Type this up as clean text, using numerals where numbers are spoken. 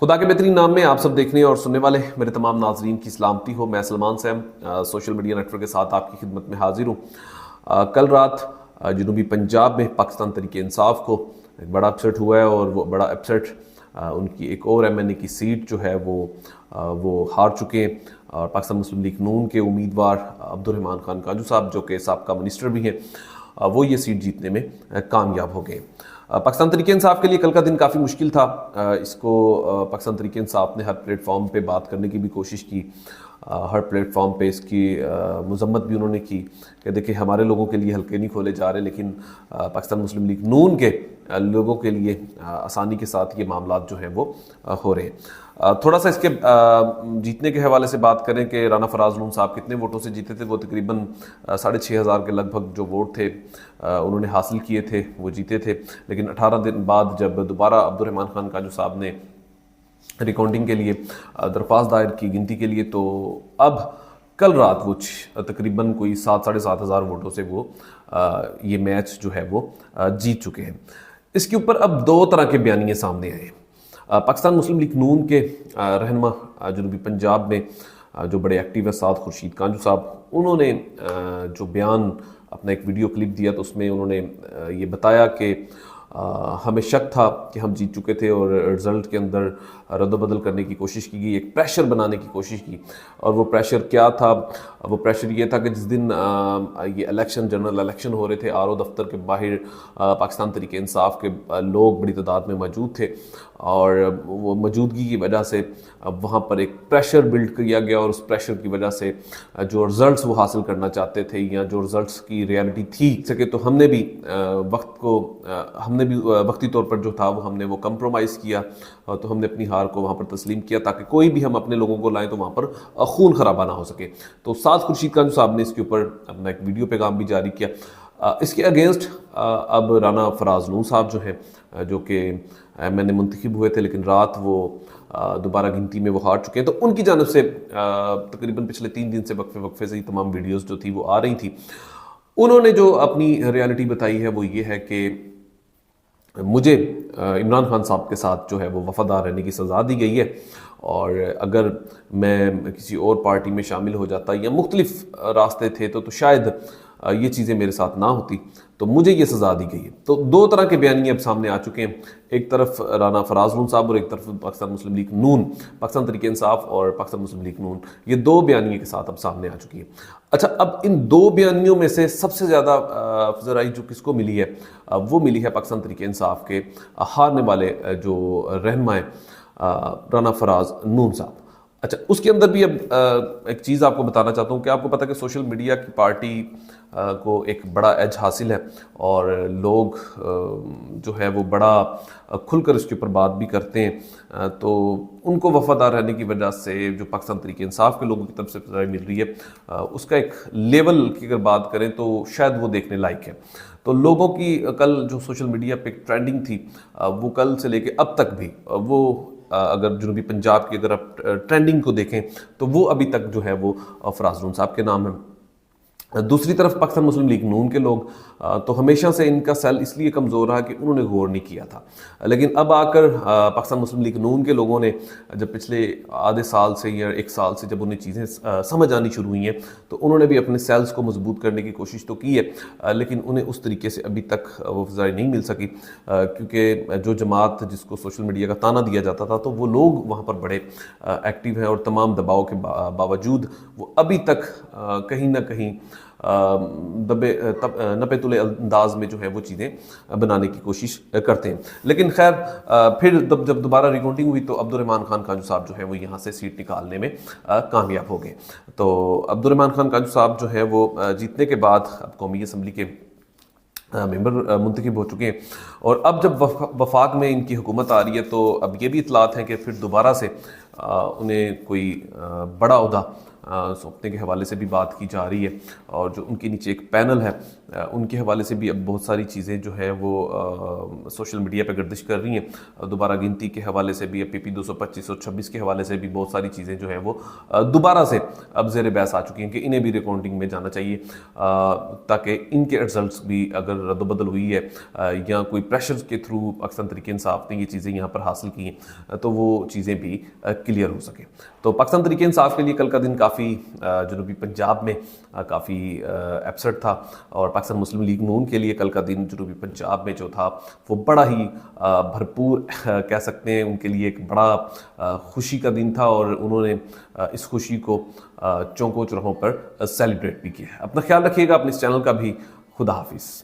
خدا کے بہترین نام میں آپ سب دیکھنے اور سننے والے میرے تمام ناظرین کی سلامتی ہو۔ میں Salman Sam social media network کے ساتھ آپ کی خدمت میں حاضر ہوں۔ کل رات جنوبی پنجاب میں پاکستان تحریک انصاف کو ایک بڑا اپسیٹ ہوا ہے، اور وہ بڑا اپسیٹ ان کی ایک اور ایم این اے کی سیٹ جو ہے وہ ہار چکے ہیں، اور پاکستان مسلم لیگ نون کے امیدوار عبدالرحمان خان کانجو صاحب، جو کہ سابقہ منسٹر بھی ہیں، وہ یہ سیٹ جیتنے میں کامیاب ہو گئے۔ پاکستان تحریک انصاف کے لیے کل کا دن کافی مشکل تھا۔ اس کو پاکستان تحریک انصاف نے ہر پلیٹ فارم پہ بات کرنے کی بھی کوشش کی، ہر پلیٹ فارم پہ اس کی مذمت بھی انہوں نے کی کہ دیکھیں ہمارے لوگوں کے لیے حلقے نہیں کھولے جا رہے، لیکن پاکستان مسلم لیگ نون کے لوگوں کے لیے آسانی کے ساتھ یہ معاملات جو ہیں وہ ہو رہے ہیں۔ تھوڑا سا اس کے جیتنے کے حوالے سے بات کریں کہ رانا فراز نون صاحب کتنے ووٹوں سے جیتے تھے۔ وہ تقریباً 6,500 کے لگ بھگ جو ووٹ تھے انہوں نے حاصل کیے تھے، وہ جیتے تھے۔ لیکن 18 دن بعد جب دوبارہ عبدالرحمان خان کانجو صاحب نے ریکاؤنٹنگ کے لیے درخواست دائر کی گنتی کے لیے، تو اب کل رات وہ تقریباً کوئی 7,500 ووٹوں سے وہ یہ میچ جو ہے وہ جیت چکے ہیں۔ اس کے اوپر اب دو طرح کے بیانیے سامنے آئے۔ پاکستان مسلم لیگ نون کے رہنما جنوبی پنجاب میں جو بڑے ایکٹیو ہیں، سعد خورشید کانجو صاحب، انہوں نے جو بیان اپنا ایک ویڈیو کلپ دیا، تو اس میں انہوں نے یہ بتایا کہ ہمیں شک تھا کہ ہم جیت چکے تھے، اور رزلٹ کے اندر رد و بدل کرنے کی کوشش کی گئی، ایک پریشر بنانے کی کوشش کی۔ اور وہ پریشر کیا تھا؟ وہ پریشر یہ تھا کہ جس دن یہ الیکشن، جنرل الیکشن ہو رہے تھے، آر او دفتر کے باہر پاکستان تحریک انصاف کے لوگ بڑی تعداد میں موجود تھے، اور وہ موجودگی کی وجہ سے وہاں پر ایک پریشر بلڈ کیا گیا، اور اس پریشر کی وجہ سے جو رزلٹس وہ حاصل کرنا چاہتے تھے، یا جو رزلٹس کی ریالٹی تھی سکے، تو ہم نے بھی وقتی طور پر جو تھا وہ ہم نے وہ کمپرومائز کیا، تو ہم نے اپنی ہار کو وہاں پر تسلیم کیا تاکہ کوئی بھی ہم اپنے لوگوں کو لائیں تو وہاں پر خون خرابہ نہ ہو سکے۔ تو سعد خورشید کانجو صاحب نے اس کے اوپر اپنا ایک ویڈیو پیغام بھی جاری کیا۔ اس کے اگینسٹ اب رانا فراز نون صاحب جو ہیں، جو کہ میں نے منتخب ہوئے تھے، لیکن رات وہ دوبارہ گنتی میں وہ ہار چکے ہیں، تو ان کی جانب سے تقریباً پچھلے 3 دن سے وقفے سے ہی تمام ویڈیوز جو تھی وہ آ رہی تھی۔ انہوں نے جو اپنی ریالٹی بتائی ہے وہ یہ ہے کہ مجھے عمران خان صاحب کے ساتھ جو ہے وہ وفادار رہنے کی سزا دی گئی ہے، اور اگر میں کسی اور پارٹی میں شامل ہو جاتا یا مختلف راستے تھے تو شاید یہ چیزیں میرے ساتھ نہ ہوتی، تو مجھے یہ سزا دی گئی ہے۔ تو دو طرح کے بیانیے اب سامنے آ چکے ہیں، ایک طرف رانا فراز نون صاحب اور ایک طرف پاکستان مسلم لیگ نون، پاکستان تحریک انصاف اور پاکستان مسلم لیگ نون، یہ دو بیانیے کے ساتھ اب سامنے آ چکی ہے۔ اچھا، اب ان دو بیانیوں میں سے سب سے زیادہ افزرائی جو کس کو ملی ہے، وہ ملی ہے پاکستان تحریک انصاف کے ہارنے والے جو رہنما ہیں، رانا فراز نون صاحب۔ اچھا، اس کے اندر بھی اب ایک چیز آپ کو بتانا چاہتا ہوں کہ آپ کو پتہ ہے کہ سوشل میڈیا کی پارٹی کو ایک بڑا ایج حاصل ہے، اور لوگ جو ہے وہ بڑا کھل کر اس کے اوپر بات بھی کرتے ہیں، تو ان کو وفادار رہنے کی وجہ سے جو پاکستان تحریک انصاف کے لوگوں کی طرف سے رائے مل رہی ہے، اس کا ایک لیول کی اگر بات کریں تو شاید وہ دیکھنے لائق ہے۔ تو لوگوں کی کل جو سوشل میڈیا پہ ٹرینڈنگ تھی، وہ کل سے لے کے اب تک بھی وہ اگر جنوبی پنجاب کی اگر آپ ٹرینڈنگ کو دیکھیں تو وہ ابھی تک جو ہے وہ فراز نون صاحب کے نام ہے۔ دوسری طرف پاکستان مسلم لیگ نون کے لوگ تو ہمیشہ سے ان کا سیل اس لیے کمزور رہا کہ انہوں نے غور نہیں کیا تھا، لیکن اب آ کر پاکستان مسلم لیگ نون کے لوگوں نے جب پچھلے آدھے سال سے یا 1 سال سے جب انہیں چیزیں سمجھ آنی شروع ہوئی ہیں، تو انہوں نے بھی اپنے سیلز کو مضبوط کرنے کی کوشش تو کی ہے، لیکن انہیں اس طریقے سے ابھی تک وہ فضائی نہیں مل سکی، کیونکہ جو جماعت جس کو سوشل میڈیا کا تانا دیا جاتا تھا، تو وہ لوگ وہاں پر بڑے ایکٹیو ہیں، اور تمام دباؤ کے باوجود وہ ابھی تک کہیں نہ کہیں نپے تلے انداز میں جو ہے وہ چیزیں بنانے کی کوشش کرتے ہیں۔ لیکن خیر، پھر جب دوبارہ ریکاؤنٹنگ ہوئی تو عبدالرحمان خان کانجو صاحب جو ہے وہ یہاں سے سیٹ نکالنے میں کامیاب ہو گئے۔ تو عبدالرحمان خان کانجو صاحب جو ہے وہ جیتنے کے بعد اب قومی اسمبلی کے ممبر منتخب ہو چکے ہیں، اور اب جب وفاق میں ان کی حکومت آ رہی ہے، تو اب یہ بھی اطلاعات ہیں کہ پھر دوبارہ سے انہیں کوئی بڑا عہدہ سونپنے کے حوالے سے بھی بات کی جا رہی ہے، اور جو ان کے نیچے ایک پینل ہے ان کے حوالے سے بھی اب بہت ساری چیزیں جو ہے وہ سوشل میڈیا پہ گردش کر رہی ہیں۔ دوبارہ گنتی کے حوالے سے بھی، پی پی 225 اور 26 کے حوالے سے بھی بہت ساری چیزیں جو ہیں وہ دوبارہ سے اب زیر بحث آ چکی ہیں کہ انہیں بھی ریکاؤنٹنگ میں جانا چاہیے، تاکہ ان کے رزلٹس بھی اگر رد و بدل ہوئی ہے یا کوئی پریشر کے تھرو پاکستان تحریک انصاف نے یہ چیزیں یہاں پر حاصل کی ہیں تو وہ چیزیں بھی کلیئر ہو سکیں۔ تو پاکستان تحریک انصاف کے لیے کل کا دن کافی جنوبی پنجاب میں کافی ایپسٹ تھا، اور پاکستان مسلم لیگ نون کے لیے کل کا دن جنوبی پنجاب میں جو تھا وہ بڑا ہی بھرپور کہہ سکتے ہیں، ان کے لیے ایک بڑا خوشی کا دن تھا، اور انہوں نے اس خوشی کو چوکوں چوراہوں پر سیلیبریٹ بھی کیا ہے۔ اپنا خیال رکھیے گا، اپنے اس چینل کا بھی۔ خدا حافظ۔